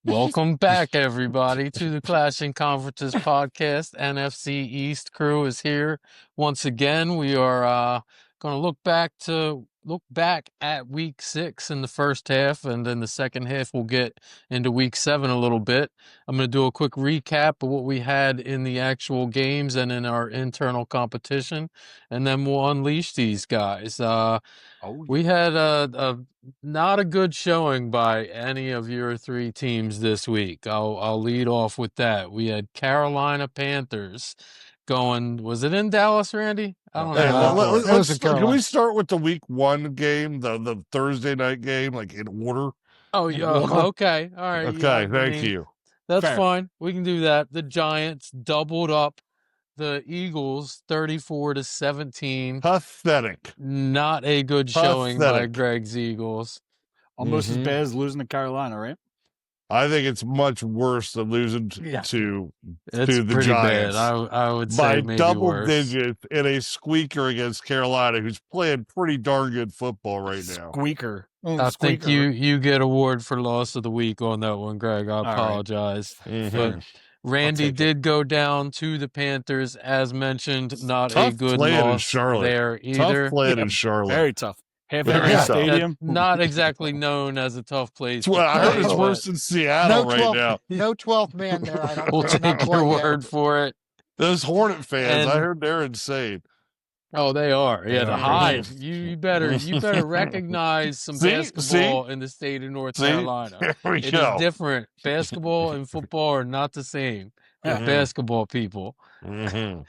Welcome back, everybody, to the Clashing Conferences podcast. NFC East crew is here once again. We are going to look back at Week 6 in the first half, and then the second half we'll get into Week 7 a little bit. I'm going to do a quick recap of what we had in the actual games and in our internal competition, and then we'll unleash these guys. We had a not a good showing by any of your three teams this week. I'll lead off with that. We had Carolina Panthers going. Was it in Dallas, Randy? I don't know. Can we start with the Week 1 game, the Thursday night game, like in order? Oh, yeah. Okay. All right. Okay. Thank you. That's fine. We can do that. The Giants doubled up the Eagles 34-17. Pathetic. Not a good showing by Greg's Eagles. Almost as bad as losing to Carolina, right? I think it's much worse than losing to the Giants. Bad. I would say by maybe double worse. digits in a squeaker against Carolina, who's playing pretty darn good football right now. Squeaker. I think you get award for loss of the week on that one, Greg. I apologize. Right. But Randy did go down to the Panthers, as mentioned. Not a good loss there either. Tough playing in Charlotte. Very tough. Half-empty stadium. Not exactly known as a tough place. Well, I heard it's worse than Seattle right now. No 12th man there. We'll take your word for it. Those Hornet fans, I heard they're insane. Oh, they are. Yeah, the Hive. You better recognize some basketball in the state of North Carolina. It is different. Basketball and football are not the same. Basketball people. In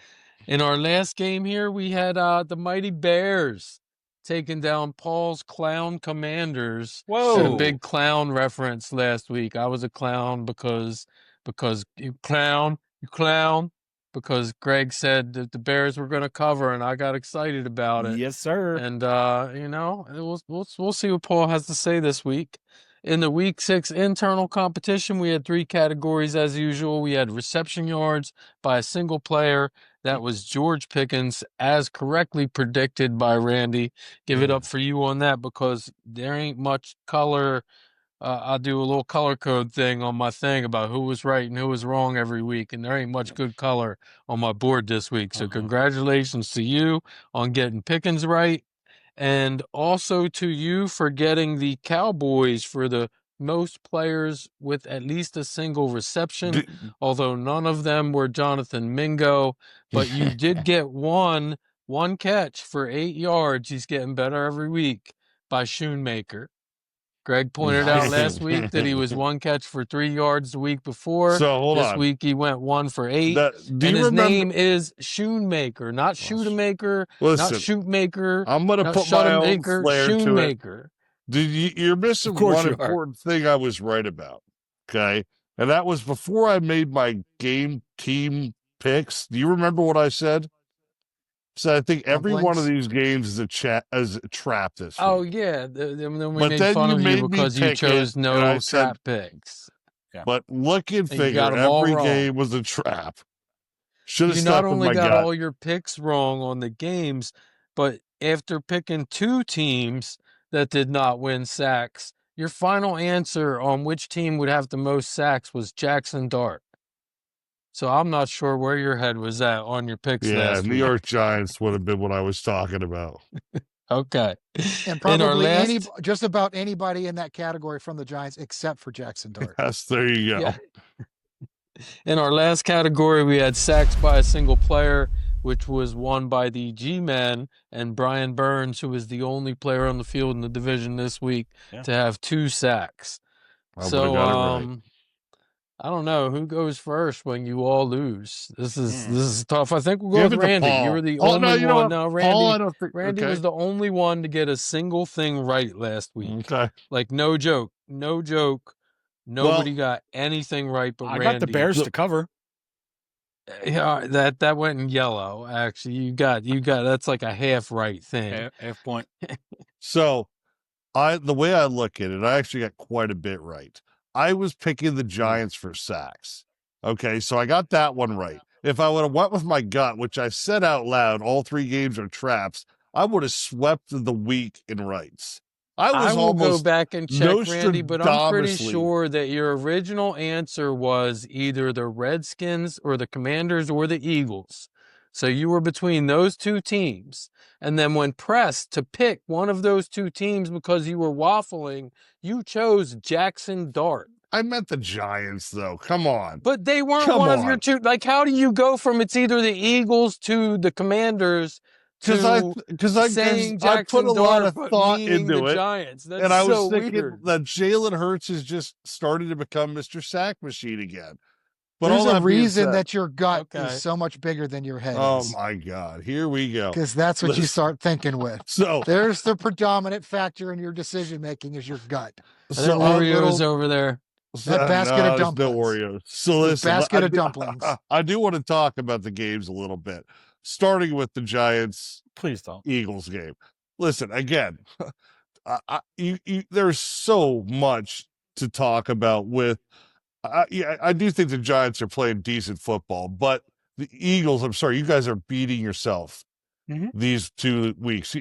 our last game here, we had the Mighty Bears taking down Paul's Clown Commanders. Whoa. Had a big clown reference last week. I was a clown because you clown. Because Greg said that the Bears were going to cover, and I got excited about it. Yes, sir. And we'll see what Paul has to say this week. In the Week 6 internal competition, we had three categories as usual. We had reception yards by a single player. That was George Pickens, as correctly predicted by Randy. Give it up for you on that, because there ain't much color. I do a little color code thing on my thing about who was right and who was wrong every week, and there ain't much good color on my board this week. So congratulations to you on getting Pickens right, and also to you for getting the Cowboys for the most players with at least a single reception, although none of them were Jonathan Mingo, but you did get one catch for 8 yards. He's getting better every week by Shoemaker. Greg pointed out last week that he was one catch for 3 yards the week before. So this week he went 1 for 8. And his name is Shoemaker, not Shoemaker, not Shoemaker. I'm going to put my own flair Shoemaker. To it. You're missing one important thing I was right about, okay? And that was before I made my game team picks. Do you remember what I said? So I think every one of these games is a trap this week. Oh, yeah. Then we made fun of you because you chose no trap picks. Yeah. But look and figure, every game was a trap. Should have stuck with my gut. You not only got all your picks wrong on the games, but after picking two teams that did not win sacks, your final answer on which team would have the most sacks was Jackson Dart. So I'm not sure where your head was at on your picks last week. New York Giants would have been what I was talking about. Okay. And probably just about anybody in that category from the Giants except for Jackson Dart. Yes, there you go. Yeah. In our last category, we had sacks by a single player, which was won by the G-Men and Brian Burns, who was the only player on the field in the division this week to have 2 sacks. I don't know who goes first when you all lose. This is tough. I think we'll go with Randy. You were the only one. No, Randy was the only one to get a single thing right last week. Okay. Like, no joke. Nobody got anything right but Randy. I got the Bears to cover. Yeah, that went in yellow. Actually, you got that's like a half right thing. Half point. So, the way I look at it, I actually got quite a bit right. I was picking the Giants for sacks. Okay, so I got that one right. If I would have went with my gut, which I said out loud, all 3 games are traps, I would have swept the week in rights. was will go almost back and check, Randy, but I'm pretty Nostradamusly. sure that your original answer was either the Redskins or the Commanders or the Eagles. So you were between those two teams. And then when pressed to pick one of those two teams because you were waffling, you chose Jackson Dart. I meant the Giants, though. Come on. But they weren't one of your two. Like, how do you go from it's either the Eagles to the Commanders because I put a lot of thought into it, Giants. That's and I was so thinking weird. that Jalen Hurts is just starting to become Mr. Sack Machine again. But there's all a reason said, that your gut is so much bigger than your head. Oh my God! Here we go. Because that's what you start thinking with. So there's the predominant factor in your decision making is your gut. So Oreos over there. That basket of dumplings. No Oreos. So listen, basket of dumplings. I do want to talk about the games a little bit, starting with the Giants. Please don't. Eagles game. Listen, again, there's so much to talk about with. I do think the Giants are playing decent football, but the Eagles, I'm sorry, you guys are beating yourself these 2 weeks.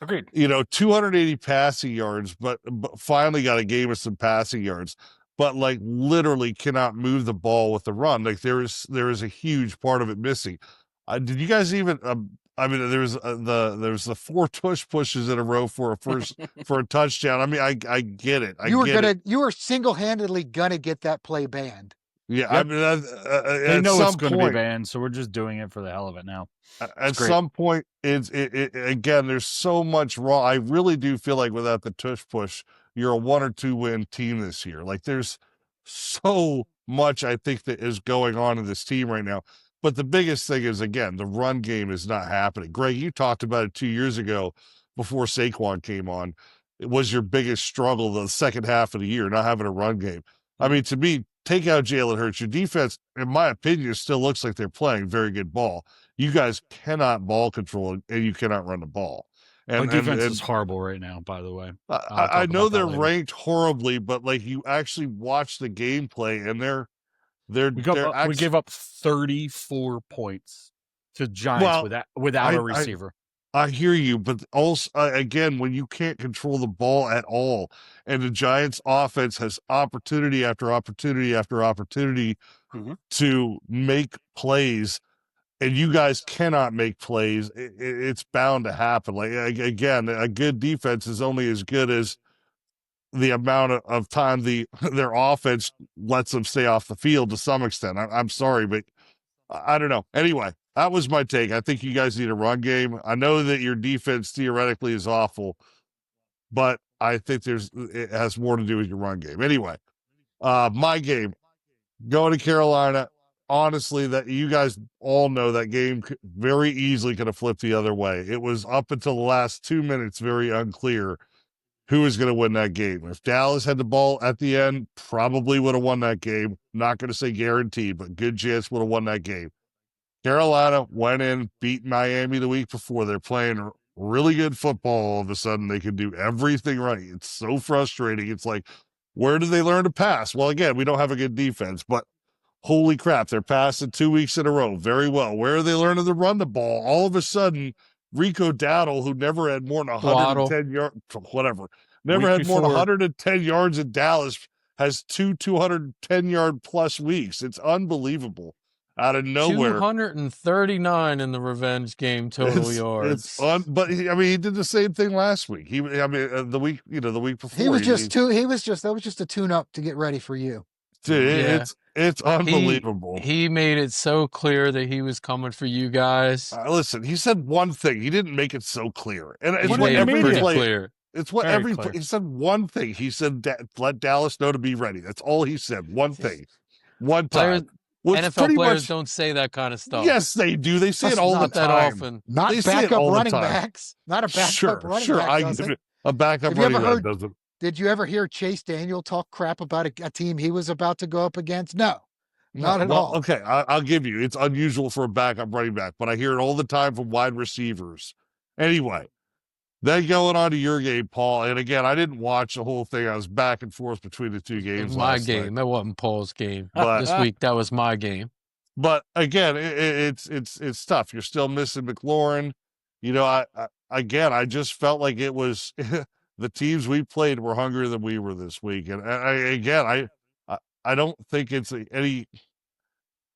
Agreed. 280 passing yards, but finally got a game with some passing yards, but like literally cannot move the ball with the run. Like there is a huge part of it missing. Did you guys even? There was the 4 tush pushes in a row for a touchdown. I mean, I get it. You were single-handedly gonna get that play banned. Yeah, yep. I mean, they know it's going to be banned, so we're just doing it for the hell of it now. At some point, again, there's so much wrong. I really do feel like without the tush push, you're a 1 or 2 win team this year. Like there's so much I think that is going on in this team right now. But the biggest thing is, again, the run game is not happening. Greg, you talked about it 2 years ago before Saquon came on. It was your biggest struggle the second half of the year, not having a run game. I mean, to me, take out Jalen Hurts. Your defense, in my opinion, still looks like they're playing very good ball. You guys cannot ball control, and you cannot run the ball. And my defense is horrible right now, by the way. I know they're ranked horribly, but like you actually watch the gameplay, and we gave up 34 points to Giants without a receiver. I hear you, but also again, when you can't control the ball at all, and the Giants' offense has opportunity after opportunity after opportunity to make plays, and you guys cannot make plays, it's bound to happen. Like again, a good defense is only as good as the amount of time their offense lets them stay off the field to some extent. I'm sorry, but I don't know. Anyway, that was my take. I think you guys need a run game. I know that your defense theoretically is awful, but I think it has more to do with your run game. Anyway, my game, going to Carolina. Honestly, that you guys all know that game very easily could have flipped the other way. It was up until the last 2 minutes very unclear who was going to win that game. If Dallas had the ball at the end, probably would have won that game. Not going to say guaranteed, but good chance would have won that game. Carolina went in, beat Miami the week before. They're playing really good football. All of a sudden, they can do everything right. It's so frustrating. It's like, where did they learn to pass? Well, again, we don't have a good defense, but holy crap, they're passing 2 weeks in a row. Very well. Where are they learning to run the ball? All of a sudden, Rico Dowdle, who never had more than 110 yards, had more than 110 yards in Dallas, has 210-yard plus weeks. It's unbelievable. Out of nowhere, 239 in the revenge game total yards. But he did the same thing last week. The week before. That was just a tune-up to get ready for you. Dude, it's unbelievable. He made it so clear that he was coming for you guys. Listen, he said one thing. He didn't make it so clear, and it's what every player. It's what every player. He said one thing. He said let Dallas know to be ready. That's all he said. One thing, one time. NFL players don't say that kind of stuff. Yes, they do. They say it all the time. Not that often. Not backup running backs. Not a backup running back. A backup running back doesn't. Did you ever hear Chase Daniel talk crap about a team he was about to go up against? No, not at all. Okay, I'll give you. It's unusual for a backup running back, but I hear it all the time from wide receivers. Anyway, then going on to your game, Paul. And again, I didn't watch the whole thing. I was back and forth between the two games. My game. That wasn't Paul's game. But this week, that was my game. But again, it's tough. You're still missing McLaurin. I just felt like it was the teams we played were hungrier than we were this week. And I don't think it's any.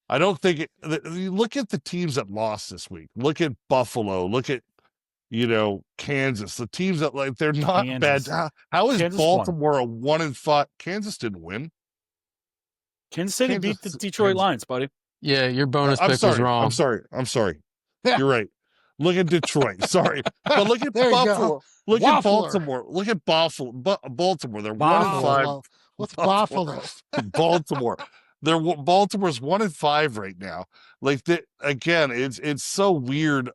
I don't think you look at the teams that lost this week. Look at Buffalo. Look at Kansas. The teams that they're not bad. How is Kansas Baltimore a 1-5? Kansas didn't win. Kansas City beat the Detroit Lions, buddy. Yeah, your bonus pick was wrong. I'm sorry. Yeah. You're right. Look at Detroit. Sorry. But look at Buffalo. Look at Baltimore. Look at Buffalo. Baltimore. They're 1-5. What's Buffalo? Baltimore. Baltimore's 1-5 right now. Again, it's so weird.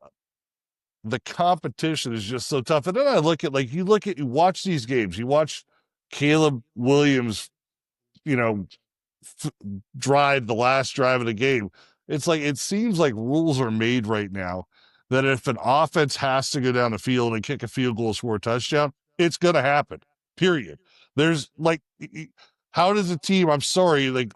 The competition is just so tough. And then I look at you watch these games. You watch Caleb Williams, drive the last drive of the game. It's like it seems like rules are made right now that if an offense has to go down the field and kick a field goal, score a touchdown, it's going to happen. Period. There's how does a team? I'm sorry,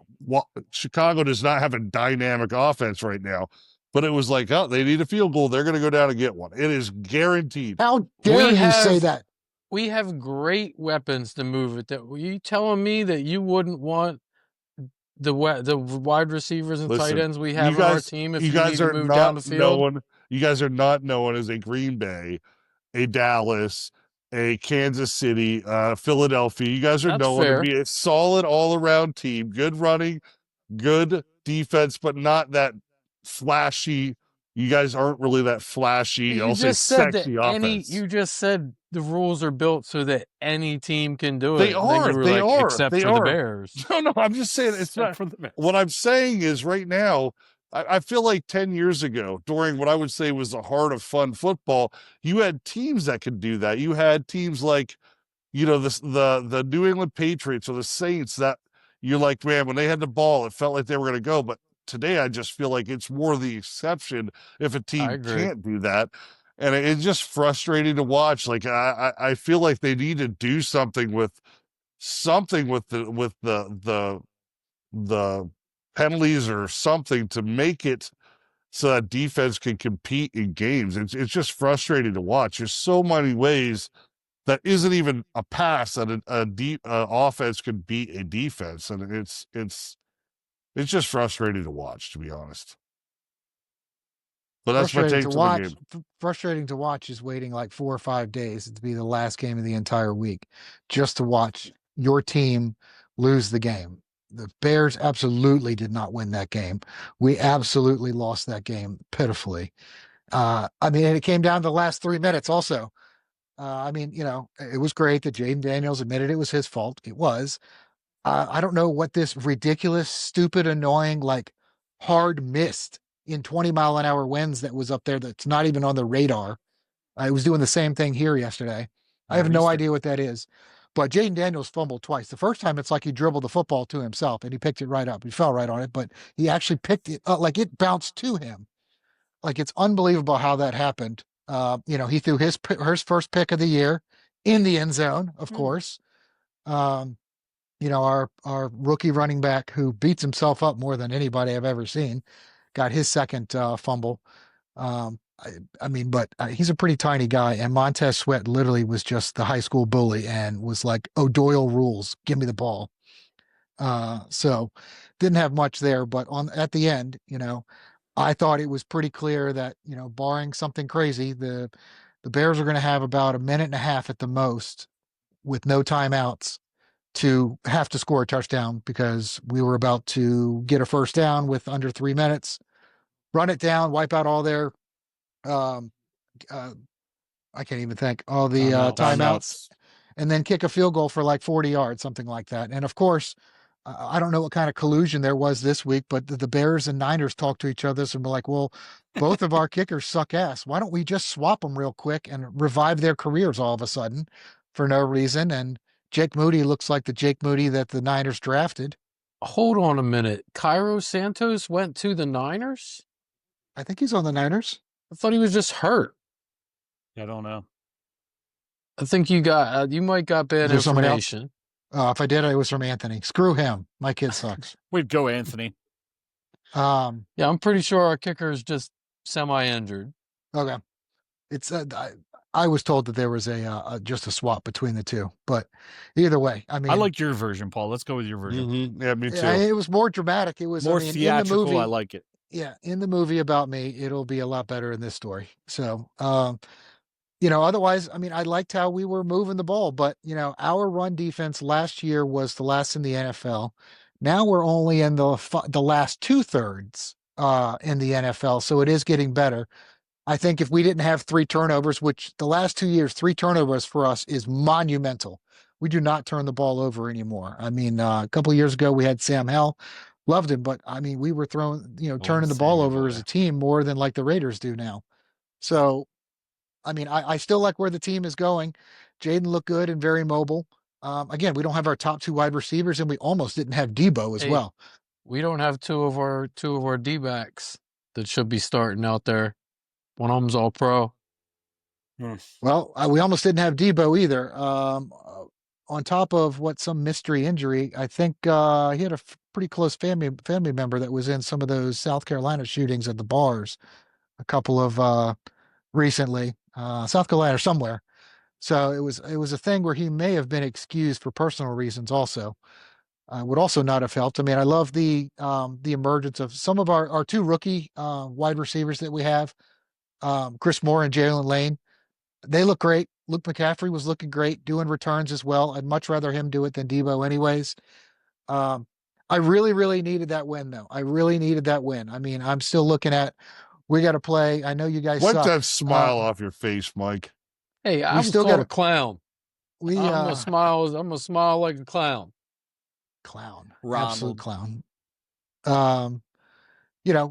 Chicago does not have a dynamic offense right now. But it was they need a field goal. They're going to go down and get one. It is guaranteed. How dare you say that? We have great weapons to move it. Were you telling me that you wouldn't want the wide receivers and tight ends we have on our team if you guys need to move down the field? You guys are not known as a Green Bay, a Dallas, a Kansas City, Philadelphia. You guys are known to be a solid all-around team. Good running, good defense, but not that flashy. You guys aren't really that flashy. Sexy offense. You just said the rules are built so that any team can do it. They are. Except for the Bears. No, I'm just saying it's not for the Bears. What I'm saying is right now, I feel like 10 years ago, during what I would say was the heart of fun football, you had teams that could do that. You had teams like, the New England Patriots or the Saints that you're like, man, when they had the ball, it felt like they were going to go, but today, I just feel like it's more the exception if a team can't do that. And it's just frustrating to watch. I feel like they need to do something with the penalties or something to make it so that defense can compete in games. It's just frustrating to watch. There's so many ways that isn't even a pass that a deep offense can beat a defense. And it's just frustrating to watch, to be honest. But that's my take on the game. Frustrating to watch is waiting 4 or 5 days to be the last game of the entire week just to watch your team lose the game. The Bears absolutely did not win that game. We absolutely lost that game pitifully. And it came down to the last 3 minutes also. It was great that Jaden Daniels admitted it was his fault. It was. I don't know what this ridiculous, stupid, annoying, hard missed in 20-mile-an-hour winds that was up there that's not even on the radar. I was doing the same thing here yesterday. I have no idea what that is. But Jaden Daniels fumbled twice. The first time, it's like he dribbled the football to himself, and he picked it right up. He fell right on it, but he actually picked it up, it bounced to him. It's unbelievable how that happened. He threw his first pick of the year in the end zone, of course. Our rookie running back who beats himself up more than anybody I've ever seen, got his second fumble. But he's a pretty tiny guy, and Montez Sweat literally was just the high school bully and was like, "Oh, Doyle rules, give me the ball." So didn't have much there, but at the end, I thought it was pretty clear that barring something crazy, the Bears are going to have about a minute and a half at the most, with no timeouts, to have to score a touchdown because we were about to get a first down with under 3 minutes, run it down, wipe out all their, I can't even think, all the timeouts, and then kick a field goal for 40 yards, something like that. And of course, I don't know what kind of collusion there was this week, but the Bears and Niners talked to each other and were like, well, both of our kickers suck ass. Why don't we just swap them real quick and revive their careers all of a sudden for no reason? And Jake Moody looks like the Jake Moody that the Niners drafted. Hold on a minute. Cairo Santos went to the Niners? I think he's on the Niners. I thought he was just hurt. I don't know. I think you might got bad information. If I did, it was from Anthony. Screw him. My kid sucks. We'd go, Anthony. Yeah, I'm pretty sure our kicker is just semi-injured. Okay. It's I was told that there was just a swap between the two, but either way, I mean, I like your version, Paul. Let's go with your version. Mm-hmm. Yeah, me too. It was more dramatic. It was more theatrical. In the movie, I like it. Yeah, in the movie about me, it'll be a lot better in this story. So, otherwise, I mean, I liked how we were moving the ball, but our run defense last year was the last in the NFL. Now we're only in the last 2/3 in the NFL, so it is getting better. I think if we didn't have 3 turnovers, which the last 2 years, 3 turnovers for us is monumental. We do not turn the ball over anymore. I mean, a couple of years ago we had Sam Hell, loved him, but I mean, we were turning the ball over as a team more than like the Raiders do now. So, I mean, I still like where the team is going. Jaden looked good and very mobile. Again, we don't have our top 2 wide receivers, and we almost didn't have Debo as well. We don't have two of our D-backs that should be starting out there. One of them's all pro. Well, we almost didn't have Debo either. On top of some mystery injury, I think he had a pretty close family member that was in some of those South Carolina shootings at the bars, a couple of recently, South Carolina or somewhere. So it was a thing where he may have been excused for personal reasons. Also, would also not have helped. I mean, I love the emergence of some of our 2 rookie wide receivers that we have. Chris Moore and Jalen Lane, they look great. Luke McCaffrey was looking great, doing returns as well. I'd much rather him do it than Debo anyways. I really, really needed that win, though. I really needed that win. I mean, I'm still looking at, we got to play. I know you guys Wipe suck. that smile off your face, Mike. Hey, I was still got a clown. I'm gonna smile like a clown. Clown. Ronald. Absolute clown.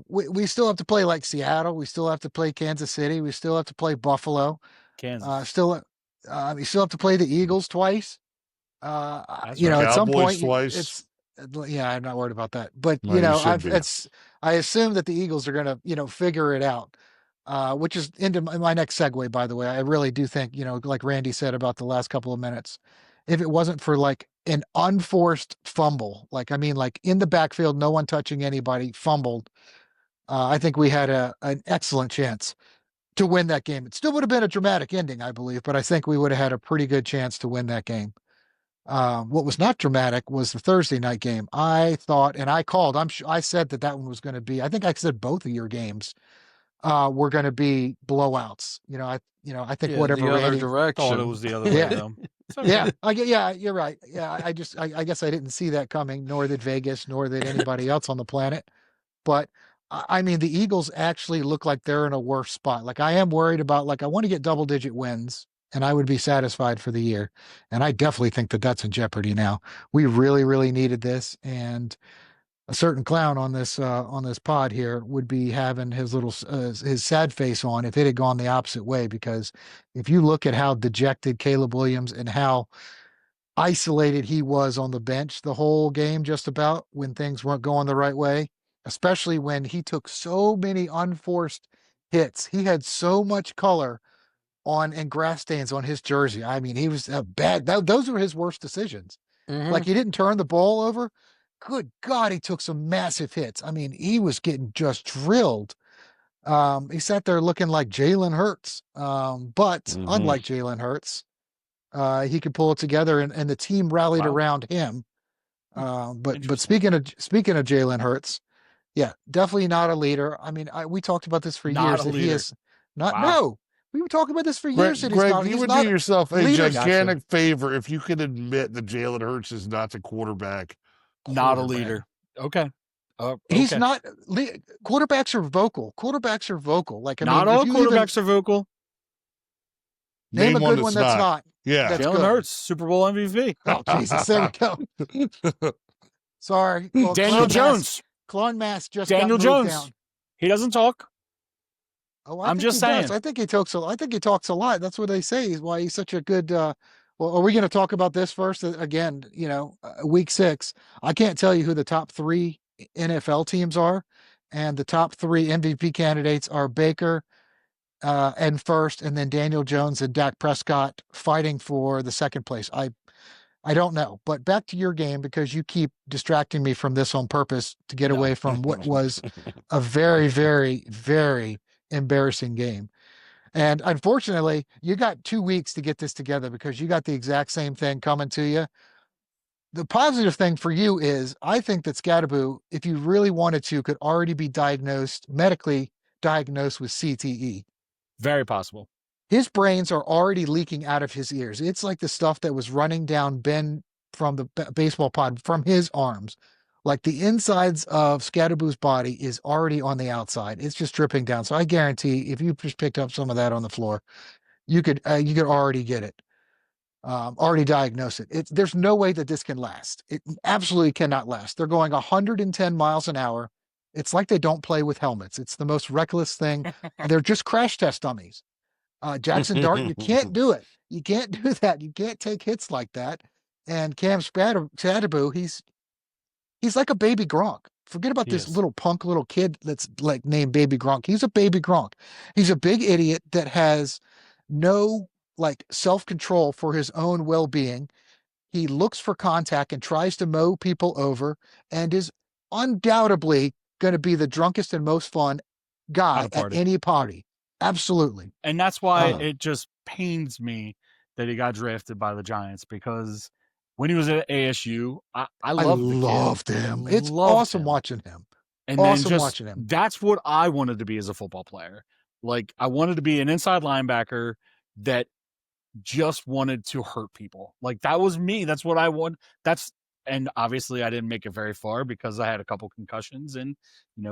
We still have to play like Seattle. We still have to play Kansas City. We still have to play Buffalo. Kansas. We still have to play the Eagles twice. At some point, twice. I'm not worried about that. But No, I assume that the Eagles are going to figure it out. Which is into my next segue, by the way. I really do think, like Randy said about the last couple of minutes, if it wasn't for like an unforced fumble, like in the backfield, no one touching anybody, fumbled, I think we had an excellent chance to win that game. It still would have been a dramatic ending, I believe, but I think we would have had a pretty good chance to win that game. What was not dramatic was the Thursday night game. I thought, and I called, I said that one was going to be, I think I said both of your games were going to be blowouts. I think whatever the Randy direction. Thought it was the other way though. Yeah, you're right. Yeah, I guess I didn't see that coming, nor did Vegas, nor did anybody else on the planet. But I mean, the Eagles actually look like they're in a worse spot. Like I am worried about, I want to get double-digit wins, and I would be satisfied for the year. And I definitely think that that's in jeopardy now. We really, really needed this, and a certain clown on this pod here would be having his little his sad face on if it had gone the opposite way. Because if you look at how dejected Caleb Williams and how isolated he was on the bench the whole game, just about, when things weren't going the right way, especially when he took so many unforced hits, he had so much color on and grass stains on his jersey. I mean, he was bad. Those were his worst decisions. Mm-hmm. Like he didn't turn the ball over. Good God, he took some massive hits. I mean, he was getting just drilled. He sat there looking like Jalen Hurts. But unlike Jalen Hurts, he could pull it together, and the team rallied around him. But speaking of Jalen Hurts, yeah, definitely not a leader. I mean, we talked about this for years that he is not. Wow. No, we were talking about this for years. Greg, you would do yourself a gigantic favor if you could admit that Jalen Hurts is not the quarterback. Not a leader. Okay. He's not. Quarterbacks are vocal. Like, not all quarterbacks are vocal. Name a good one that's not. Yeah. Jalen Hurts, Super Bowl MVP. Oh, Jesus. There we go. Sorry. Well, Daniel Jones. Clone Mass just Daniel got moved Jones. down. He doesn't talk. Oh, I'm just saying. I think he talks a lot. That's what they say is why he's such a good. Well, are we going to talk about this first? Again, week 6. I can't tell you who the top 3 NFL teams are, and the top 3 MVP candidates are Baker and first, and then Daniel Jones and Dak Prescott fighting for the second place. I don't know, but back to your game, because you keep distracting me from this on purpose to get away from what was a very, very, very embarrassing game. And unfortunately, you got 2 weeks to get this together because you got the exact same thing coming to you. The positive thing for you is I think that Scadaboo, if you really wanted to, could already be medically diagnosed with CTE. Very possible. His brains are already leaking out of his ears. It's like the stuff that was running down Ben from the baseball pod from his arms. Like the insides of Scadaboo's body is already on the outside. It's just dripping down. So I guarantee if you just picked up some of that on the floor, you could already get it. Already diagnose it. There's no way that this can last. It absolutely cannot last. They're going 110 miles an hour. It's like they don't play with helmets. It's the most reckless thing. They're just crash test dummies. Jackson Dart, you can't do it. You can't do that. You can't take hits like that. And Cam Scadaboo, he's like a baby Gronk. Forget about this little punk little kid that's like named Baby Gronk. He's a baby Gronk. He's a big idiot that has no like self-control for his own well-being. He looks for contact and tries to mow people over and is undoubtedly going to be the drunkest and most fun guy at any party. Absolutely. And that's why it just pains me that he got drafted by the Giants, because when he was at ASU, I loved him. It's awesome watching him. And awesome watching him. That's what I wanted to be as a football player. Like, I wanted to be an inside linebacker that just wanted to hurt people. Like, that was me. That's what I want. And obviously I didn't make it very far because I had a couple concussions, and,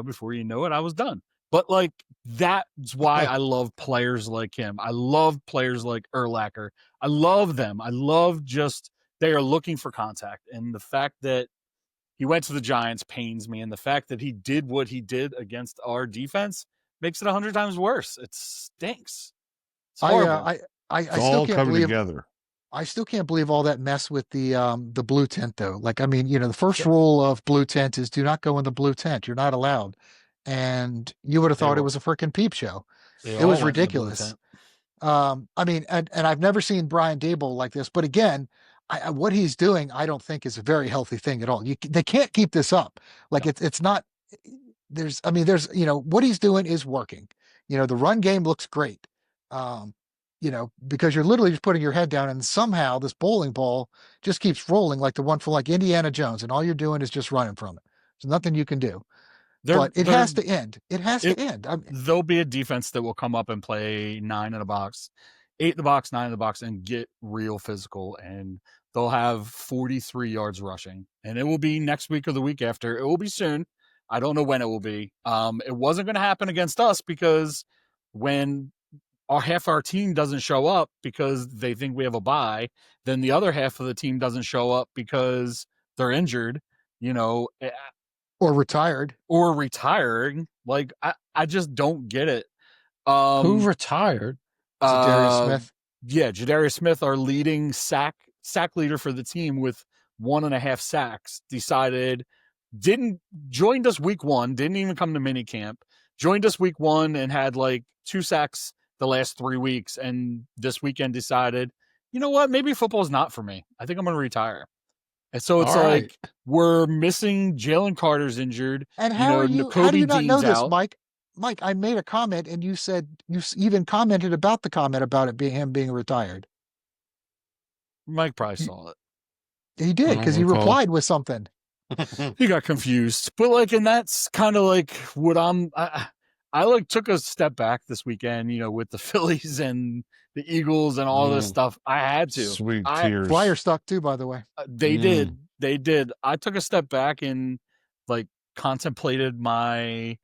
before you know it, I was done. But like, that's why I love players like him. I love players like Urlacher. I love them. I love they are looking for contact. And the fact that he went to the Giants pains me. And the fact that he did what he did against our defense makes it 100 times worse. It stinks. It's horrible. I still can't believe together. I still can't believe all that mess with the blue tent though. Like, I mean, the first rule of blue tent is do not go in the blue tent. You're not allowed. And you would have thought it was a freaking peep show. It was ridiculous. I mean, and I've never seen Brian Dable like this, but again, what he's doing, I don't think is a very healthy thing at all. They can't keep this up. Like it's not, there's what he's doing is working. The run game looks great. Because you're literally just putting your head down and somehow this bowling ball just keeps rolling like the one for like Indiana Jones. And all you're doing is just running from it. There's nothing you can do. But it has to end. It has to end. There'll be a defense that will come up and play 9 in the box, 8 in the box, 9 in the box, and get real physical. And they'll have 43 yards rushing. And it will be next week or the week after. It will be soon. I don't know when it will be. It wasn't going to happen against us because when half our team doesn't show up because they think we have a bye, then the other half of the team doesn't show up because they're injured, or retired. Or retiring. Like, I just don't get it. Who retired? Jadarius Smith. Yeah, Jadarius Smith, our leading sack leader for the team with 1.5 sacks, joined us week 1, didn't even come to minicamp, joined us week 1 and had like 2 sacks the last 3 weeks, and this weekend decided, you know what, maybe football's not for me. I think I'm going to retire. And so it's like we're missing Jalen Carter's injured. And how do you not know this, Mike? Mike, I made a comment and you said you even commented about the comment about it being him being retired. Mike probably saw it. He did because he replied with something. He got confused, but like, and that's kind of like what I like took a step back this weekend, with the Phillies and the Eagles and all this stuff. I had to. Sweet tears. Flyer stuck too, by the way. They did. They did. I took a step back and like contemplated my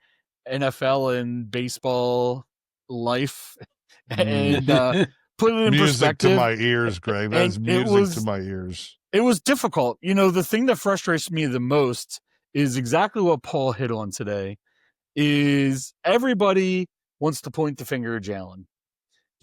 NFL and baseball life and put it in perspective. Music to my ears, Greg. That's music to my ears. It was difficult. The thing that frustrates me the most is exactly what Paul hit on today. Is everybody wants to point the finger at Jalen.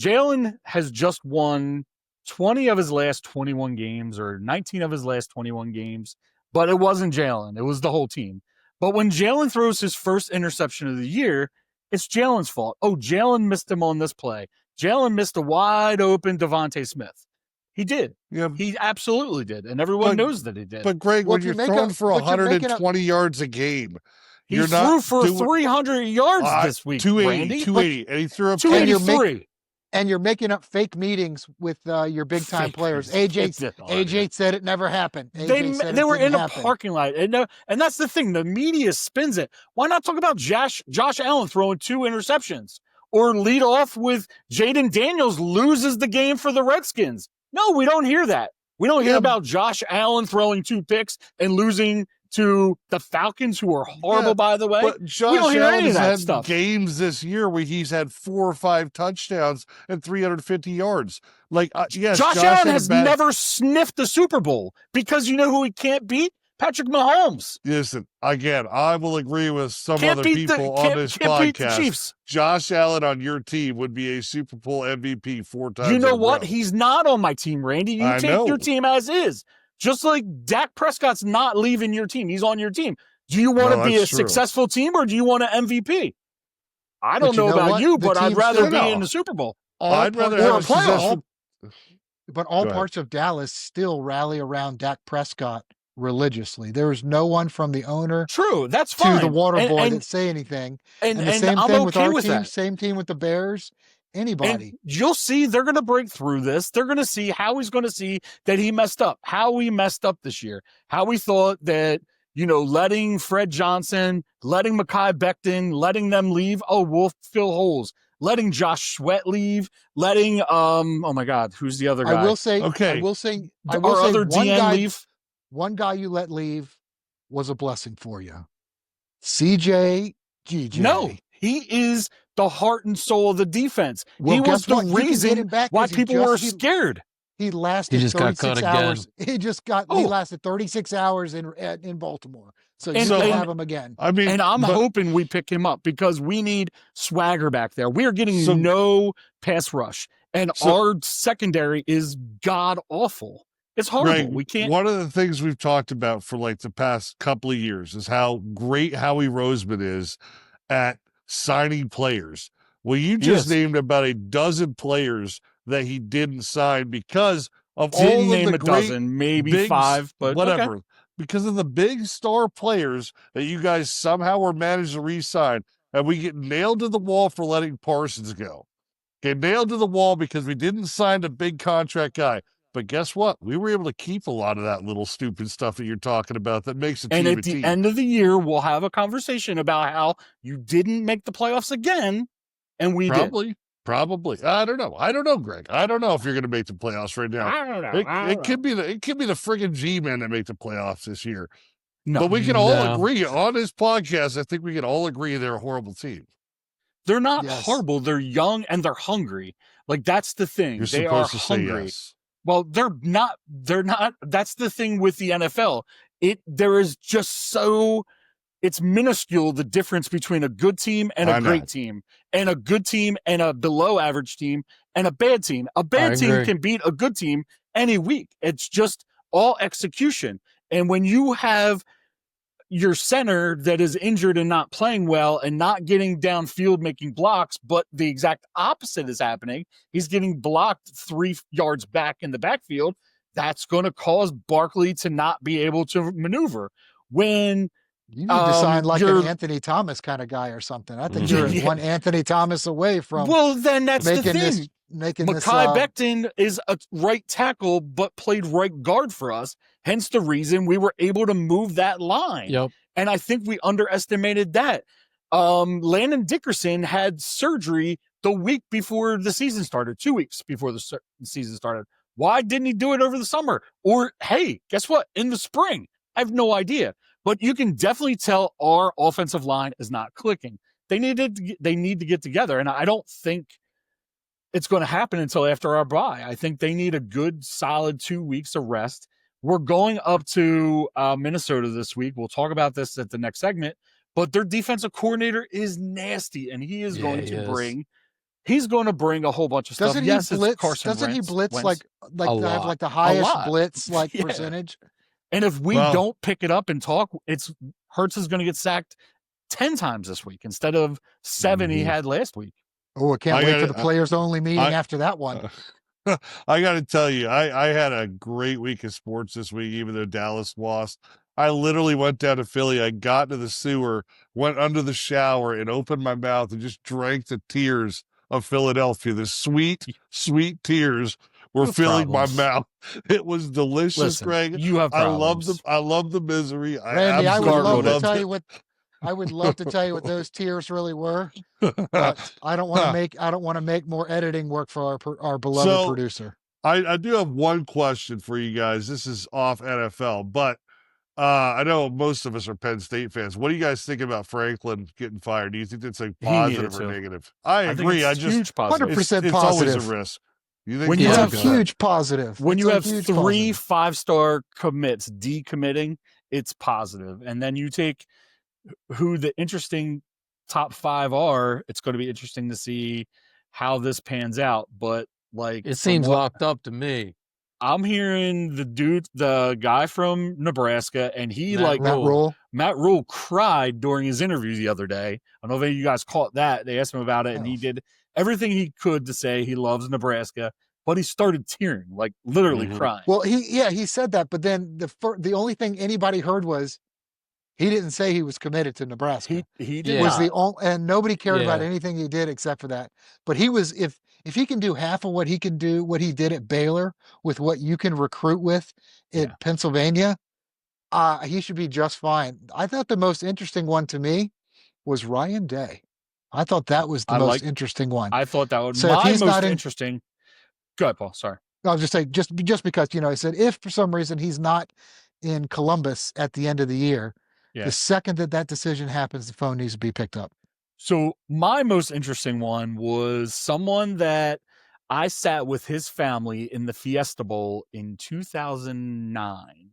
Jalen has just won 20 of his last 21 games or 19 of his last 21 games, but it wasn't Jalen. It was the whole team. But when Jalen throws his first interception of the year, it's Jalen's fault. Oh, Jalen missed him on this play. Jalen missed a wide open Devontae Smith. He did. Yeah. He absolutely did. And everyone knows that he did. But Greg, when you're throwing for 120 yards a game, he threw for 300 yards this week, 280, and he threw up 283. and you're making up fake meetings with your big time players. AJ said it never happened. AJ said they were in a parking lot, and that's the thing. The media spins it. Why not talk about Josh Allen throwing 2 interceptions, or lead off with Jaden Daniels loses the game for the Redskins? No, we don't hear that. We don't hear about Josh Allen throwing 2 picks and losing to the Falcons, who are horrible, by the way. But Josh Allen has had games this year where he's had 4 or 5 touchdowns and 350 yards. Like, yes, Josh Allen has never sniffed the Super Bowl, because you know who he can't beat? Patrick Mahomes. Listen, again, I will agree with some other people on this podcast. Josh Allen on your team would be a Super Bowl MVP 4 times. You know what? He's not on my team, Randy. You take your team as is. Just like Dak Prescott's not leaving your team. He's on your team. Do you want to be a successful team, or do you want an MVP? I don't know about you, but I'd rather be in the Super Bowl. I'd rather have a successful. But all parts of Dallas still rally around Dak Prescott religiously. There is no one from the owner that's fine. to the water boy that say anything. And the same thing with our team, same team with the Bears. Anybody. And you'll see they're going to break through this. They're going to see how he's going to see that he messed up, how we messed up this year, how we thought that, letting Fred Johnson, letting Mekhi Becton, letting them leave. Oh, we'll fill holes. Letting Josh Sweat leave, letting, oh my God, who's the other guy? I will say our other DN leave. One guy you let leave was a blessing for you. CJ GJ. No, he is the heart and soul of the defense. Well, he was the reason why people were scared. He lasted 36 hours. He lasted 36 hours in Baltimore. So you can have him again. And I'm hoping we pick him up, because we need swagger back there. We are getting no pass rush, and our secondary is god awful. It's horrible. Right. We can't. One of the things we've talked about for like the past couple of years is how great Howie Roseman is at signing players. Well, you just named about a dozen players that he didn't sign because of all of the dozen, maybe 5, but whatever. Okay. Because of the big star players that you guys somehow were managed to re-sign, and we get nailed to the wall for letting Parsons go. Get nailed to the wall because we didn't sign a big contract guy. But guess what? We were able to keep a lot of that little stupid stuff that you're talking about that makes a team a team. And at the end of the year, we'll have a conversation about how you didn't make the playoffs again, and we did. Probably. I don't know, Greg. I don't know if you're going to make the playoffs right now. I don't know. It could be the friggin' G-men that make the playoffs this year. No, but we can all agree on this podcast. I think we can all agree they're a horrible team. They're not horrible. They're young and they're hungry. Like, that's the thing. You're they supposed are to hungry. say yes. Well, they're not. That's the thing with the NFL. There is just so. It's minuscule, the difference between a good team and a great team, and a good team and a below average team and a bad team. A bad team can beat a good team any week. It's just all execution. And when you have your center that is injured and not playing well and not getting downfield making blocks, but the exact opposite is happening, he's getting blocked 3 yards back in the backfield, that's going to cause Barkley to not be able to maneuver. When you need to sign like an Anthony Thomas kind of guy or something. I think you're one Anthony Thomas away from. Well, then that's the thing. Mekhi Becton is a right tackle, but played right guard for us. Hence the reason we were able to move that line. Yep. And I think we underestimated that. Landon Dickerson had surgery the week before the season started, 2 weeks before the season started. Why didn't he do it over the summer? Or, hey, guess what? In the spring. I have no idea. But you can definitely tell our offensive line is not clicking. They need to get together, and I don't think it's going to happen until after our bye. I think they need a good, solid 2 weeks of rest. We're going up to Minnesota this week. We'll talk about this at the next segment. But their defensive coordinator is nasty, and he is going to bring. He's going to bring a whole bunch of stuff. Doesn't he blitz like the highest blitz percentage? And if we don't pick it up and talk, Hurts is going to get sacked 10 times this week instead of 7 he had last week. Oh, I can't wait for the players only meeting after that one. I got to tell you, I had a great week of sports this week, even though Dallas lost. I literally went down to Philly. I got to the sewer, went under the shower, and opened my mouth and just drank the tears of Philadelphia. The sweet, sweet tears were filling my mouth. It was delicious, Listen, Greg. you have problems. I love the misery. Randy, I would love to tell it. you what I would love to tell you what those tears really were, but I don't want to make more editing work for our beloved producer. I do have one question for you guys. This is off NFL, but I know most of us are Penn State fans. What do you guys think about Franklin getting fired? Do you think that's a positive or negative? I agree. I just huge positive. 100% it's positive. always a risk. You think When It's you a have huge positive. When It's you a have huge 3 positive. 5-star commits decommitting, it's positive. And then you take who the interesting top 5 are, it's going to be interesting to see how this pans out. But like, it seems locked up to me. I'm hearing the guy from Nebraska, and he Matt Rule cried during his interview the other day. I don't know if any of you guys caught that. They asked him about it, and he did everything he could to say he loves Nebraska, but he started tearing, like literally crying. Well, he said that, but then the only thing anybody heard was he didn't say he was committed to Nebraska. He did was not. and nobody cared about anything he did except for that. But he was if he can do half of what he did at Baylor with what you can recruit with at Pennsylvania, he should be just fine. I thought the most interesting one to me was Ryan Day. I thought that was the most interesting one. I thought that was so my most interesting. Go ahead, Paul. Sorry. I'll just say just because I said if for some reason he's not in Columbus at the end of the year, the second that decision happens, the phone needs to be picked up. So my most interesting one was someone that I sat with his family in the Fiesta Bowl in 2009.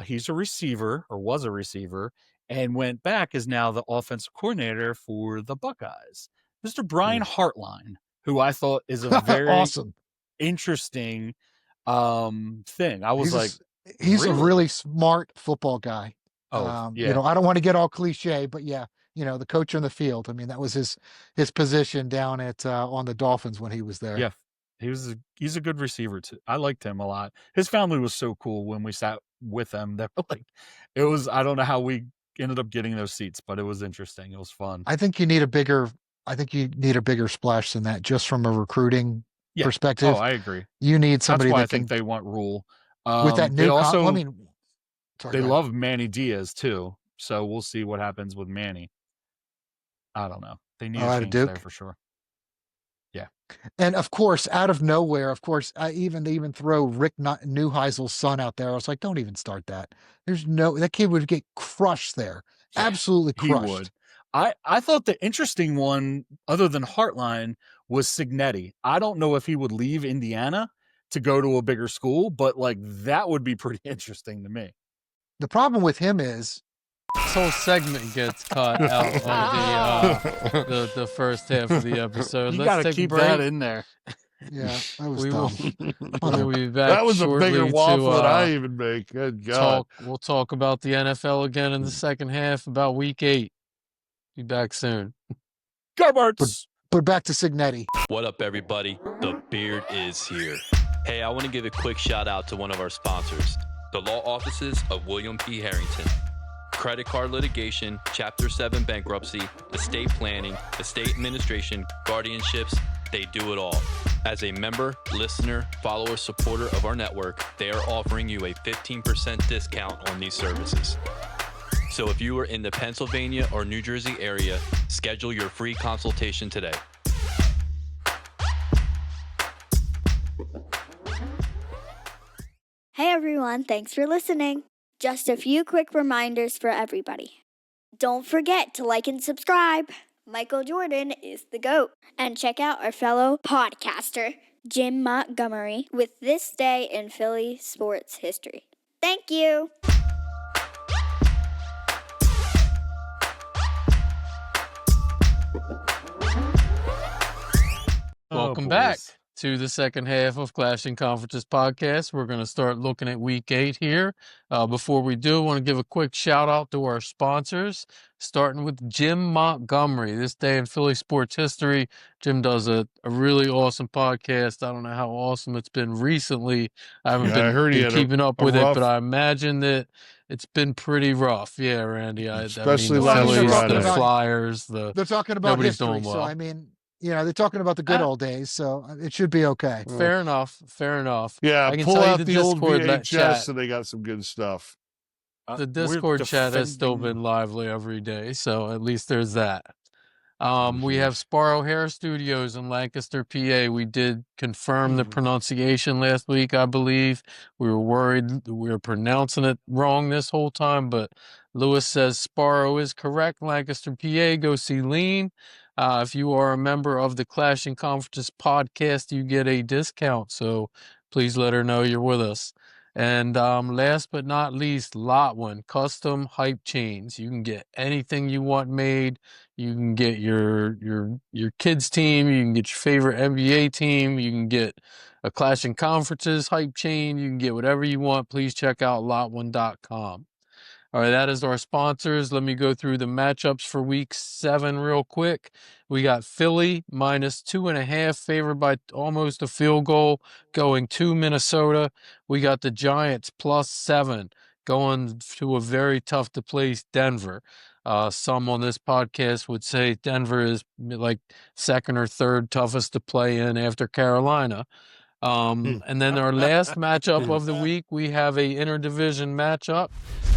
He's a receiver, or was a receiver, and went back as now the offensive coordinator for the Buckeyes. Mr. Brian Hartline, who I thought is a very awesome, interesting thing. I was he's a really smart football guy. Oh, I don't want to get all cliche, but the coach on the field. I mean, that was his position down at on the Dolphins when he was there. Yeah, he's a good receiver too. I liked him a lot. His family was so cool when we sat with them. That it was. I don't know how we ended up getting those seats, but it was interesting. It was fun. I think you need a bigger splash than that, just from a recruiting perspective. Oh, I agree. You need somebody. That's why I think they want Rule with that new. They love Manny Diaz too, so we'll see what happens with Manny. I don't know. They need a change there for sure. Yeah, and of course, out of nowhere, they even throw Rick Neuheisel's son out there. I was like, don't even start that. That kid would get crushed there, absolutely crushed. He would. I thought the interesting one, other than Hartline, was Cignetti. I don't know if he would leave Indiana to go to a bigger school, but that would be pretty interesting to me. The problem with him is this whole segment gets cut out of the first half of the episode. You got to keep that in there. Yeah, that was dumb. We'll be back. That was a bigger waffle than I even make. Good God. We'll talk about the NFL again in the second half, about week 8. Be back soon. Go Birds! But back to Cignetti. What up, everybody? The Beard is here. Hey, I want to give a quick shout out to one of our sponsors, the law offices of William P. Harrington. Credit card litigation, Chapter 7 bankruptcy, estate planning, estate administration, guardianships, they do it all. As a member, listener, follower, supporter of our network, they are offering you a 15% discount on these services. So if you are in the Pennsylvania or New Jersey area, schedule your free consultation today. Hey everyone, thanks for listening. Just a few quick reminders for everybody. Don't forget to like and subscribe. Michael Jordan is the GOAT. And check out our fellow podcaster, Jim Montgomery, with This Day in Philly Sports History. Thank you. Welcome back to the second half of Clashing Conferences podcast. We're going to start looking at week 8 here. Before we do, I want to give a quick shout out to our sponsors, starting with Jim Montgomery. This Day in Philly Sports History. Jim does a really awesome podcast. I don't know how awesome it's been recently. I haven't been keeping up with it, but I imagine that it's been pretty rough. Yeah, Randy. Especially the last Phillies, Friday. the Flyers. They're talking about history, so I mean, they're talking about the good old days, so it should be okay. Fair enough. Fair enough. Yeah, I can pull tell you out the the old Discord VHS, chat. and they got some good stuff. The Discord chat has still been lively every day, so at least there's that. We have Sparrow Hair Studios in Lancaster, PA. We did confirm the pronunciation last week, I believe. We were worried we were pronouncing it wrong this whole time, but Lewis says Sparrow is correct. Lancaster, PA. Go see Lean. If you are a member of the Clashing Conferences podcast, you get a discount. So please let her know you're with us. And last but not least, Lotwin Custom Hype Chains. You can get anything you want made. You can get your kids team. You can get your favorite NBA team. You can get a Clashing Conferences hype chain. You can get whatever you want. Please check out lot1.com. All right, that is our sponsors. Let me go through the matchups for week 7 real quick. We got Philly -2.5, favored by almost a field goal, going to Minnesota. We got the Giants +7, going to a very tough to place Denver. Some on this podcast would say Denver is like second or third toughest to play in after Carolina. And then our last matchup of the week, we have a interdivision matchup.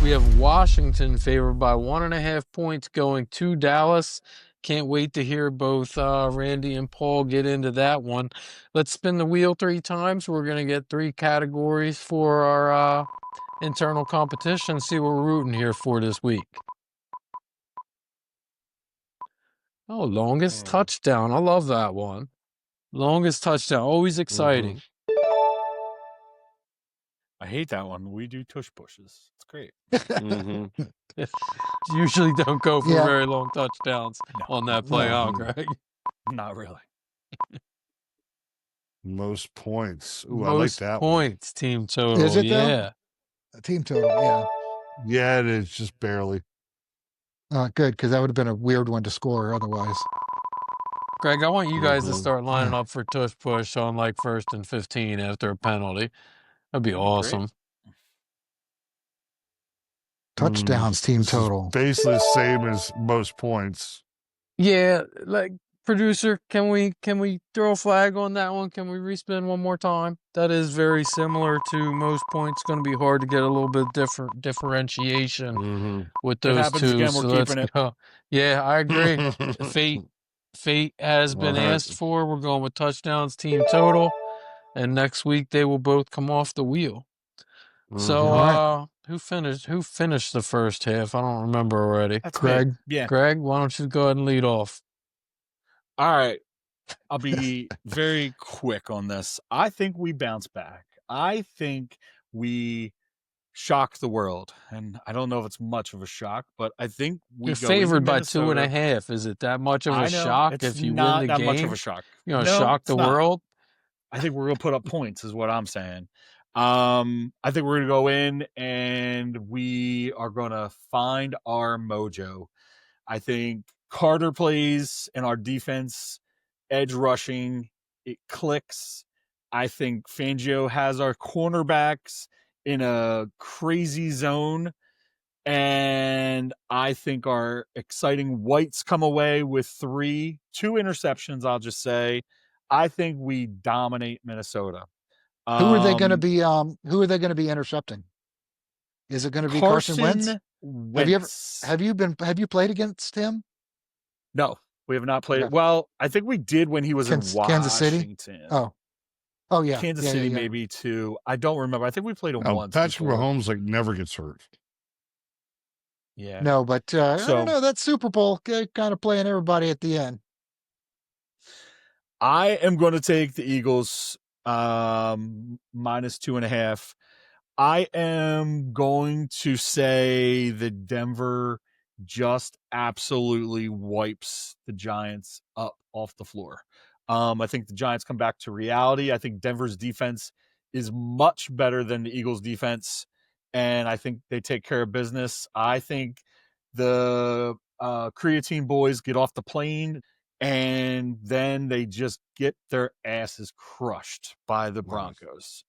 We have Washington favored by 1.5 points going to Dallas. Can't wait to hear both Randy and Paul get into that one. Let's spin the wheel 3 times. We're going to get 3 categories for our internal competition. See what we're rooting here for this week. Oh, longest touchdown. I love that one. Longest touchdown. Always exciting. I hate that one. We do tush pushes. It's great. Usually don't go for very long touchdowns on that play, Greg? Not really. Most points. Ooh, Most I like that points, one. team total. Is it, though? Yeah. Team total, yeah. Yeah, it is, just barely. Good, because that would have been a weird one to score otherwise. Greg, I want you guys to start lining up for tush push on like 1st and 15 after a penalty. That'd be awesome. Touchdowns, team total. Basically the same as most points. Yeah, like producer, can we throw a flag on that one? Can we respin one more time? That is very similar to most points. Going to be hard to get a little bit different differentiation with those two. Again, so we're let's keeping go. Yeah, I agree. Fate has been asked for. We're going with touchdowns, team total, and next week they will both come off the wheel. So, who finished the first half? I don't remember already. That's Greg. Me. Yeah. Greg, why don't you go ahead and lead off? All right. I'll be very quick on this. I think we bounce back. I think we shock the world. And I don't know if it's much of a shock, but I think we You're go favored into by Minnesota. 2.5. Is it that much of I a know, shock it's if you not win the that game? much of a shock. You're going to No, shock the it's not. world? I think we're going to put up points is what I'm saying. I think we're going to go in and we are going to find our mojo. I think Carter plays and our defense, edge rushing, it clicks. I think Fangio has our cornerbacks in a crazy zone. And I think our exciting whites come away with 2 interceptions, I'll just say. I think we dominate Minnesota. Who are they going to be? Who are they going to be intercepting? Is it going to be Carson Wentz? Have you played against him? No, we have not played. Yeah. Well, I think we did when he was in Washington. Kansas City. Oh yeah, Kansas City maybe too. I don't remember. I think we played him once. Patrick Mahomes never gets hurt. Yeah. No, but I don't know. That Super Bowl kind of playing everybody at the end. I am going to take the Eagles -2.5. I am going to say that Denver just absolutely wipes the Giants up off the floor. I think the Giants come back to reality. I think Denver's defense is much better than the Eagles' defense, and I think they take care of business. I think the creatine boys get off the plane, and then they just get their asses crushed by the Broncos.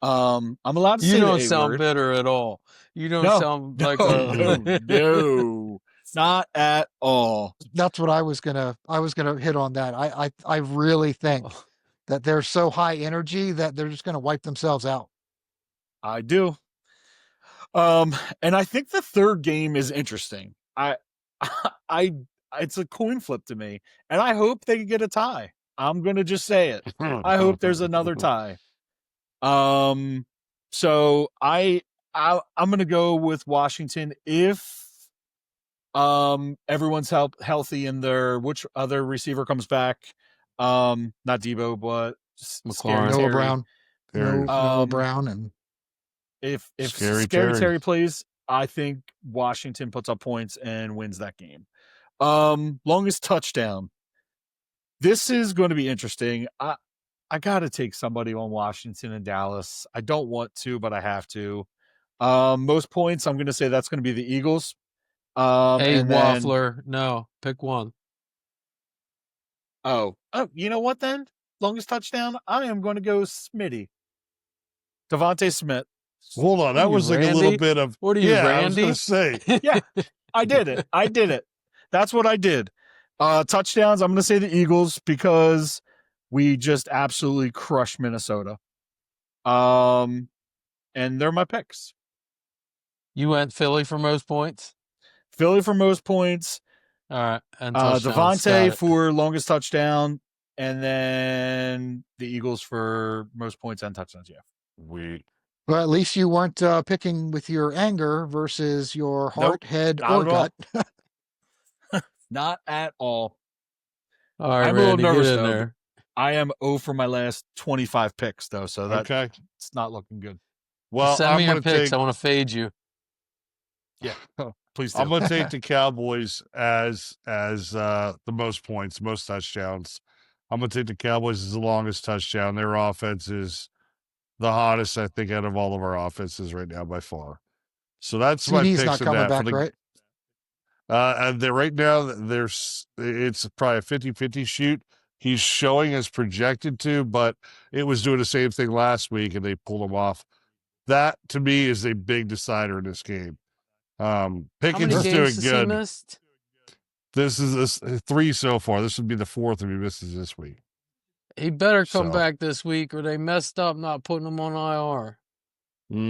I'm allowed to say you the don't A sound word. bitter at all. You don't sound like no. Not at all. That's what I was gonna hit on that. I really think that they're so high energy that they're just gonna wipe themselves out. I do. And I think the third game is interesting. It's a coin flip to me, and I hope they get a tie. I'm gonna just say it. I hope there's another tie. So I'm gonna go with Washington if everyone's healthy and which other receiver comes back. Not Debo, but McLaurin. Noah Brown. Noah Um, Brown and If Scary Terry plays, I think Washington puts up points and wins that game. Longest touchdown. This is going to be interesting. I got to take somebody on Washington and Dallas. I don't want to, but I have to. Most points, I'm going to say that's going to be the Eagles. Hey, Waffler. No, pick one. Oh, you know what then? Longest touchdown, I am going to go Smitty. Devontae Smith. Hold on, that was like a little bit of. What are you, Randy? I was going to say. Yeah, I did it. That's what I did. Touchdowns, I'm going to say the Eagles because we just absolutely crushed Minnesota. And they're my picks. You went Philly for most points? Philly for most points. All right. And Devontae for longest touchdown. And then the Eagles for most points and touchdowns. Yeah. Well, at least you weren't picking with your anger versus your heart, head, or gut. Not at all. All right, I'm Randy, a little nervous, get in though. there. I am 0 for my last 25 picks, though, so it's not looking good. Well, send me your picks. I want to fade you. Yeah, please do. I'm going to take the Cowboys as the most points, most touchdowns. I'm going to take the Cowboys as the longest touchdown. Their offense is the hottest, I think, out of all of our offenses right now by far. So that's my picks. Not coming back, right? And right now, it's probably a 50-50 shoot. He's showing as projected to, but it was doing the same thing last week, and they pulled him off. That, to me, is a big decider in this game. Pickens is doing good. This is 3 so far. This would be the 4th if he misses this week. He better come back this week, or they messed up not putting him on IR.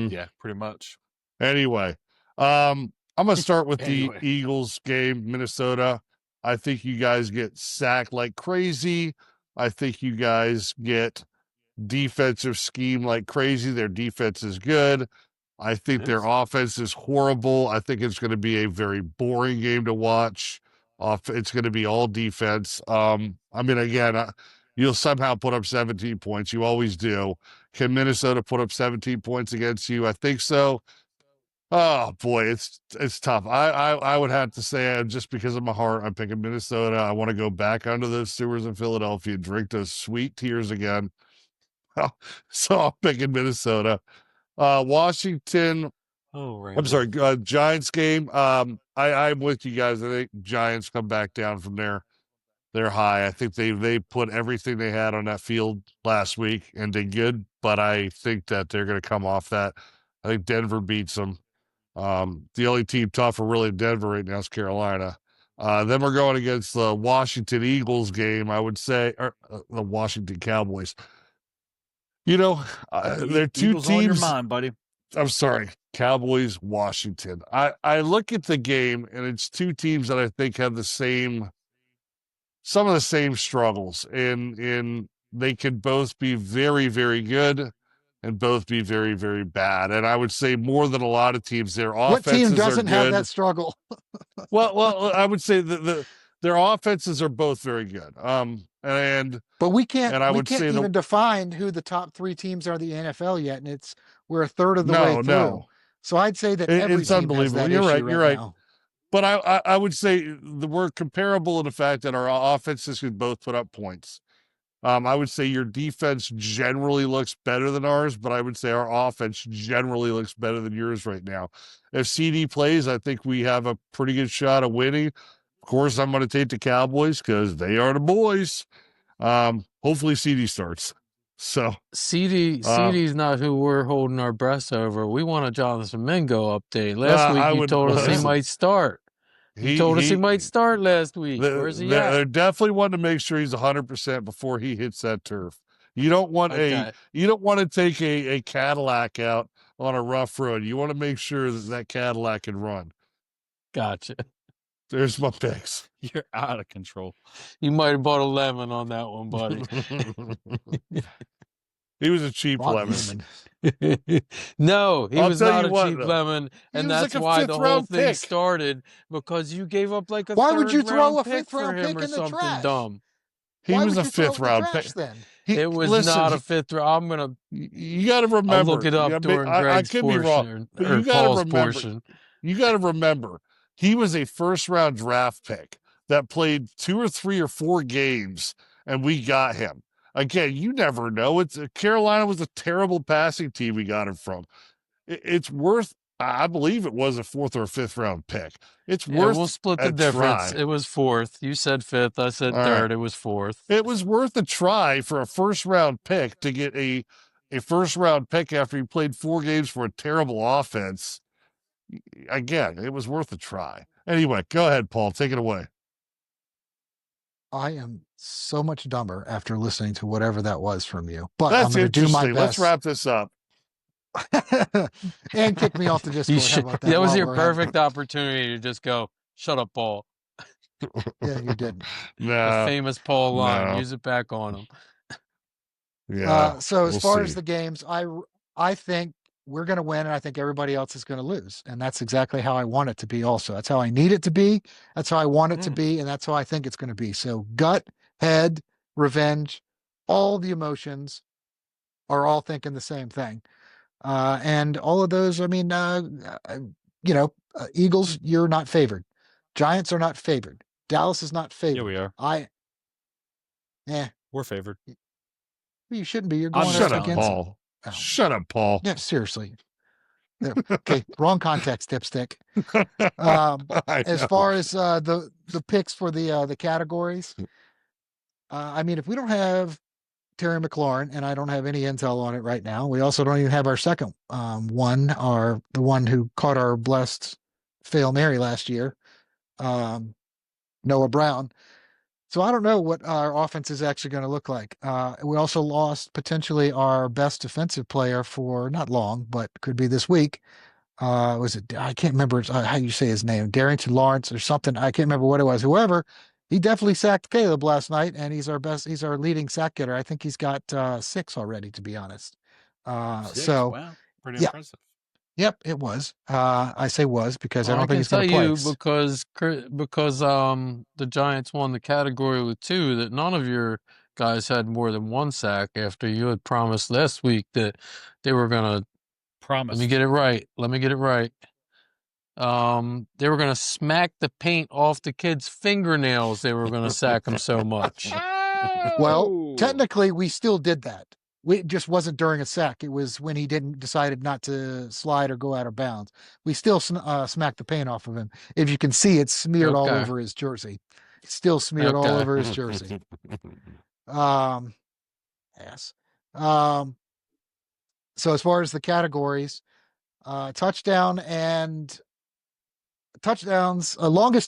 Yeah, pretty much. Anyway, I'm going to start with the Eagles game, Minnesota. I think you guys get sacked like crazy. I think you guys get defensive scheme like crazy. Their defense is good. I think their offense is horrible. I think it's going to be a very boring game to watch. It's going to be all defense. Again, you'll somehow put up 17 points. You always do. Can Minnesota put up 17 points against you? I think so. Oh boy, it's tough. I would have to say, just because of my heart, I'm picking Minnesota. I want to go back under those sewers in Philadelphia and drink those sweet tears again. So I'm picking Minnesota. Washington. I'm sorry, Giants game. I'm with you guys. I think Giants come back down from their high. I think they put everything they had on that field last week and did good, but I think that they're going to come off that. I think Denver beats them. The only team tough for really Denver right now is Carolina. Then we're going against the Washington Eagles game, I would say, or the Washington Cowboys. They're two Eagles teams. On your mind, buddy. I'm sorry, Cowboys, Washington. I look at the game, and it's two teams that I think have some of the same struggles, and they can both be very, very good and both be very, very bad. And I would say more than a lot of teams, their offenses are good. What team doesn't have that struggle? well, I would say their offenses are both very good. But we can't even define who the top 3 teams are in the NFL yet, and we're a third of the way through. No. So I'd say that it's unbelievable. You're right. Now. But I would say we're comparable in the fact that our offenses could both put up points. I would say your defense generally looks better than ours, but I would say our offense generally looks better than yours right now. If CD plays, I think we have a pretty good shot of winning. Of course, I'm going to take the Cowboys because they are the boys. Hopefully CD starts. So CD's not who we're holding our breaths over. We want a Jonathan Mingo update. Last week you told us he might start. He told us he might start last week. Where's he at? They definitely want to make sure he's 100% before he hits that turf. You don't want to take a Cadillac out on a rough road. You want to make sure that Cadillac can run. Gotcha. There's my picks. You're out of control. You might have bought a lemon on that one, buddy. He was a cheap lemon. No, he was not a cheap lemon, and that's like why the whole thing started, because you gave up like a Why would you throw a pick fifth-round for him pick or in the something trash? dumb. He was a fifth-round pick. Then it was not a fifth round. I'm gonna. You got to remember. I'll look it up during Greg's portion or Paul's portion. You got to remember, he was a first-round draft pick that played 2 or 3 or 4 games, and we got him. Again, you never know. Carolina was a terrible passing team we got him from. It's worth. I believe it was a 4th or 5th round pick. It's worth. We'll split the difference. It was 4th. You said 5th. I said 3rd. Right. It was 4th. It was worth a try for a first round pick to get a first round pick after he played 4 games for a terrible offense. Again, it was worth a try. Anyway, go ahead, Paul. Take it away. I am so much dumber after listening to whatever that was from you. But That's I'm going to do my best. Let's wrap this up. And kick me off the Discord. How about that? That was your perfect opportunity to just go, shut up, Paul. Yeah, you didn't. No, the famous Paul line. No. Use it back on him. Yeah. So as far as the games, I think we're going to win, and I think everybody else is going to lose. And that's exactly how I want it to be also. That's how I need it to be. That's how I want it to be. And that's how I think it's going to be. So gut, head, revenge, all the emotions are all thinking the same thing. And all of those, I mean, Eagles, you're not favored. Giants are not favored. Dallas is not favored. Yeah, we are. We're favored. You shouldn't be. You're going Shut up up, against Paul. Oh. Shut up, Paul. Yeah, seriously. Okay, wrong context, dipstick. As far as the picks for the categories, I mean, if we don't have Terry McLaurin, and I don't have any intel on it right now, we also don't even have our second one, the one who caught our blessed Fail Mary last year, Noah Brown. So I don't know what our offense is actually going to look like. We also lost potentially our best defensive player for not long, but could be this week. Was it? I can't remember how you say his name, Darrington Lawrence or something. I can't remember what it was. Whoever, he definitely sacked Caleb last night, and he's our leading sack getter. I think he's got 6 already, to be honest. 6? Wow, pretty impressive. Yep, it was. I say was because I don't think he's going to play. I can tell you because the Giants won the category with 2 that none of your guys had more than 1 sack after you had promised last week that they were going to promise. Let me get it right. They were going to smack the paint off the kid's fingernails. They were going to sack him so much. Well, technically, we still did that. It just wasn't during a sack. It was when he decided not to slide or go out of bounds. We still smacked the paint off of him. If you can see, it's smeared all over his jersey. It's still smeared all over his jersey. Yes. So as far as the categories, longest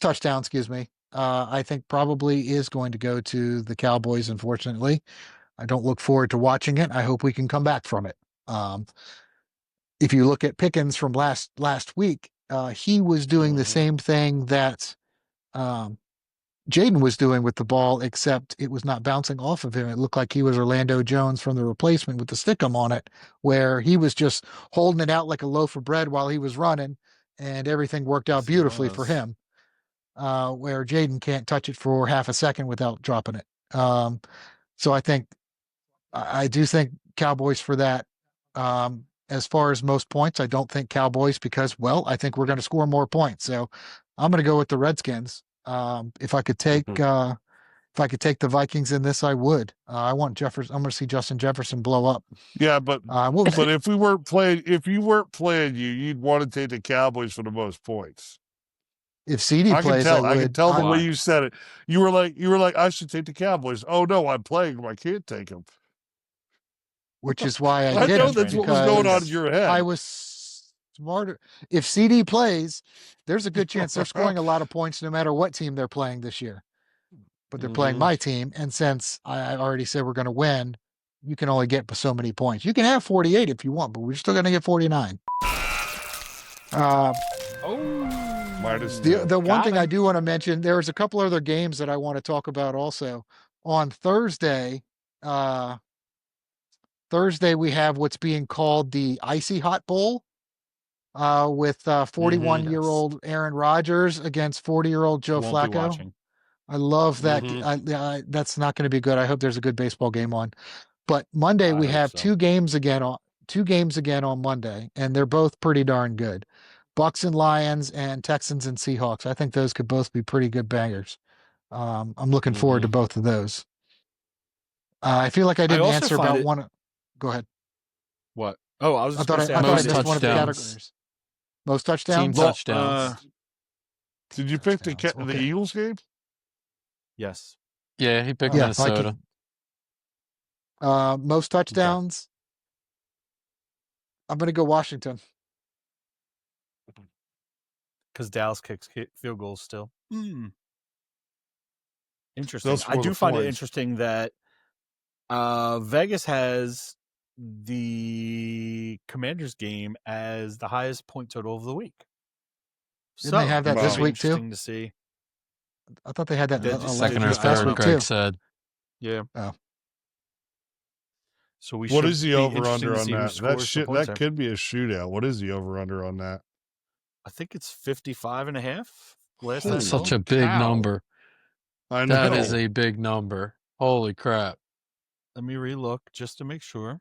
touchdown, excuse me, I think probably is going to go to the Cowboys, unfortunately. I don't look forward to watching it. I hope we can come back from it. If you look at Pickens from last week, he was doing the same thing that Jaden was doing with the ball, except it was not bouncing off of him. It looked like he was Orlando Jones from The Replacement with the stickum on it, where he was just holding it out like a loaf of bread while he was running, and everything worked out beautifully for him, where Jaden can't touch it for half a second without dropping it. So I do think Cowboys for that. As far as most points, I don't think Cowboys because, well, I think we're going to score more points. So I'm going to go with the Redskins. If I could take the Vikings in this, I would. I want Jefferson. I'm going to see Justin Jefferson blow up. Yeah, but if you weren't playing, you'd want to take the Cowboys for the most points. If CD plays, I can tell the way you said it. You were like, I should take the Cowboys. Oh no, I'm playing them. I can't take them. Which is why I did. I know that's what was going on in your head. I was Smarter. If CD plays, there's a good chance they're scoring a lot of points no matter what team they're playing this year. But they're playing my team, and since I already said we're going to win, you can only get so many points. You can have 48 if you want, but we're still going to get 49. Minus the one thing I do want to mention, there's a couple other games that I want to talk about also. On Thursday, we have what's being called the Icy Hot Bowl, with 41-year-old Aaron Rodgers against 40-year-old Joe Won't be Flacco. watching. I love that. That's not going to be good. I hope there's a good baseball game on. But Monday we have two games again on Monday, and they're both pretty darn good. Bucks and Lions and Texans and Seahawks. I think those could both be pretty good bangers. I'm looking forward to both of those. I feel like I didn't answer about one. Go ahead. What? Oh, I was just I thought I missed one of the categories. Most touchdowns? Team touchdowns. Did you pick the Eagles game? Yes. Yeah, he picked Minnesota. Most touchdowns? I'm going to go Washington. Because Dallas kicks field goals still. Interesting. I do find it interesting that Vegas has the Commanders game as the highest point total of the week. Didn't they have that this week too? Interesting to see. I thought they had that second or third. Craig said. Yeah. Oh. So what is the over under on that? That could be a shootout. What is the over under on that? I think it's 55.5. That's such a big number. I know. That is a big number. Holy crap. Let me relook just to make sure.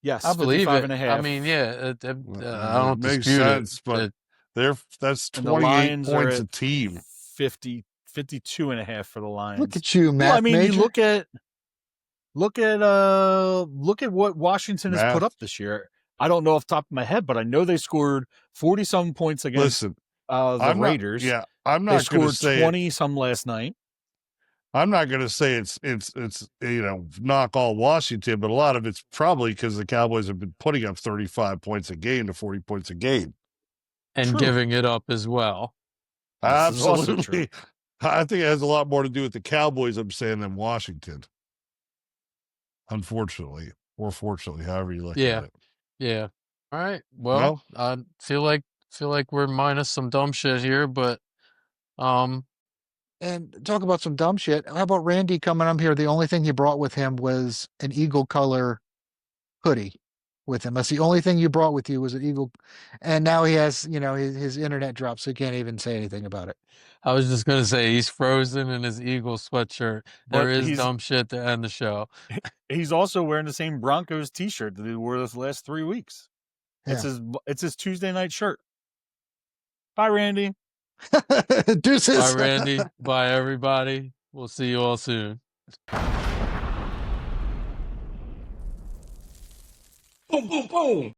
Yes, I believe 55.5. I mean, yeah, I don't makes dispute sense, it. But that's 28 points a team. 52.5 for the Lions. Look at you, Matt. Well, I mean, Major. you look at what Washington has put up this year. I don't know off the top of my head, but I know they scored 40-some points against the Raiders. I'm not going to say 20-some last night. I'm not going to say it's knock all Washington, but a lot of it's probably because the Cowboys have been putting up 35 points a game to 40 points a game. And giving it up as well. Absolutely. I think it has a lot more to do with the Cowboys, I'm saying, than Washington. Unfortunately. Or fortunately, however you look at it. Yeah. All right. Well, I feel like we're minus some dumb shit here, but and talk about some dumb shit. How about Randy coming up here? The only thing he brought with him was an Eagle color hoodie with him. That's the only thing you brought with you was an Eagle. And now he has, his internet dropped, so he can't even say anything about it. I was just going to say he's frozen in his Eagle sweatshirt. There is dumb shit to end the show. He's also wearing the same Broncos t-shirt that he wore this last 3 weeks. Yeah. It's his Tuesday night shirt. Bye, Randy. Deuces. Bye, Randy. Bye, everybody. We'll see you all soon. Boom, boom, boom.